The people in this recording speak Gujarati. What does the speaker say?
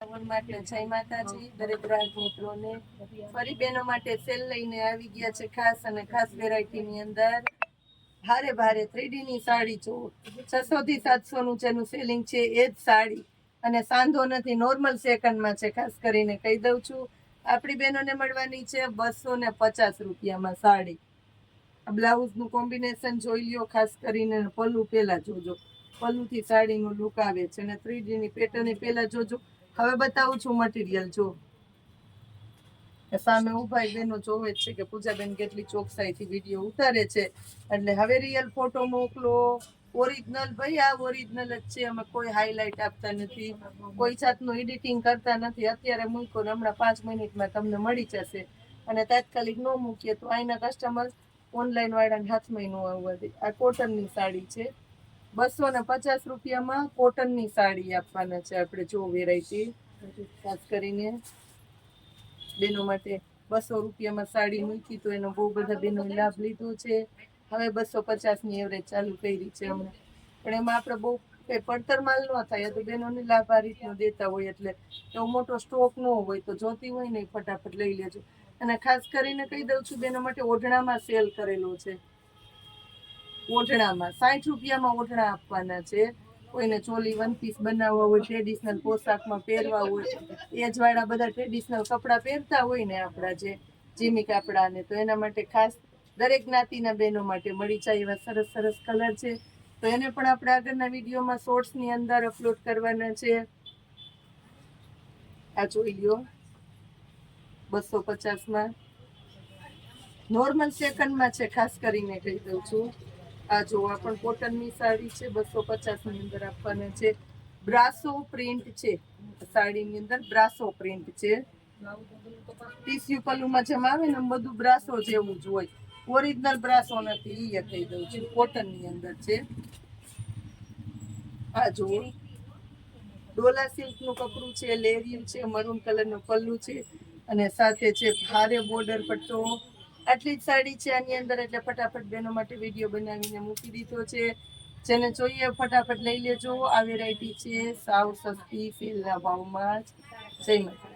માટે જય માતાજી દરેક ગ્રાહક મિત્રોને ફરી બહેનો માટે સેલ લઈને આવી ગયા છે ખાસ અને ખાસ વેરાયટીની અંદર ભારે ભારે 3D ની સાડી જો 600 થી 700 નું જેનું સેલિંગ છે એ જ સાડી અને સાંધો નથી નોર્મલ સેકન્ડમાં છે ખાસ કરીને કહી દઉં છું આપણી બહેનોને મળવાની છે 250 રૂપિયામાં સાડી બ્લાઉઝનું કોમ્બિનેશન જોઈ લ્યો ખાસ કરીને પલ્લુ પહેલા જોજો પલ્લુથી સાડીનું લુક આવે છે અને 3D ની પેટર્ન પહેલા જોજો હવે બતાવું છું મટીરિયલ જો સામે ઉભા બેનો જોવે છે કે પૂજાબેન કેટલી ચોકસાઈથી વિડીયો ઉતારે છે એટલે હવે રિયલ ફોટો મોકલો ઓરિજિનલ ભાઈ આ ઓરિજિનલ જ છે અમે કોઈ હાઇલાઇટ આપતા નથી કોઈ જાતનું એડિટિંગ કરતા નથી અત્યારે મૂકો ને હમણાં 5 મિનિટમાં તમને મળી જશે અને તાત્કાલિક ન મૂકીએ તો અહીંના કસ્ટમર ઓનલાઈન વાળાને હાથમાં ન આવવા દે આ કોટનની સાડી છે 250 રૂપિયામાં કોટનની સાડી આપવાના છે આપણે જો વેરાયટી ખાસ કરીને બેનો માટે 200 રૂપિયામાં સાડી મૂકી તો એનો બહુ બધા બેનો લાભ લીધો છે હવે 250 ની એવરેજ ચાલુ કરી છે હમણાં પણ એમાં આપણે બહુ કઈ પડતર માલ ન થાય તો બેનોને લાભ આ રીતનો દેતા હોય એટલે એવો મોટો સ્ટોક ન હોય તો જોતી હોય ને ફટાફટ લઈ લેજો અને ખાસ કરીને કહી દઉં છું બેનો માટે ઓઢણામાં સેલ કરેલો છે ઓઢણામાં 60 રૂપિયામાં ઓઢણા આપવાના છે કોઈને ચોલી વન પીસ બનાવવા હોય ટ્રેડિશનલ પોશાકમાં પહેરવા હોય એજ વાળા બધા ટ્રેડિશનલ કપડાં પહેરતા હોય ને આપણા જે જીમી કાપડા ને તો એના માટે ખાસ દરેક જ્ઞાતિના બહેનો માટે મળી જાય એવા સરસ સરસ કલર છે તો એને પણ આપણે આગળના વિડીયોમાં શોર્ટ્સની અંદર અપલોડ કરવાના છે આ જોઈ લ્યો 250માં નોર્મલ સેકન્ડમાં છે ખાસ કરીને કહી દઉં છું આ જો આ પણ કોટનની સાડી છે 250 ની અંદર આપવાના છે બ્રાસો પ્રિન્ટ છે સાડીની અંદર બ્રાસો પ્રિન્ટ છે ટીસ્યુ પલ્લુમાં જેમ આવે ને બધું બ્રાસો જેવું જ હોય ઓરિજિનલ બ્રાસો નથી એ કહી દઉં છું કોટનની અંદર છે આ જુઓ ડોલા સિલ્કનું કપડું છે લેરિયું છે મરૂન કલરનું પલ્લું છે અને સાથે છે ભારે બોર્ડર પટ્ટો આટલી જ સાડી છે આની અંદર એટલે ફટાફટ બહેનો માટે વિડીયો બનાવીને મૂકી દીધો છે જેને જોઈએ ફટાફટ લઈ લેજો આ વેરાયટી છે સાવ સસ્તી સેલના ભાવમાં જ જય માતા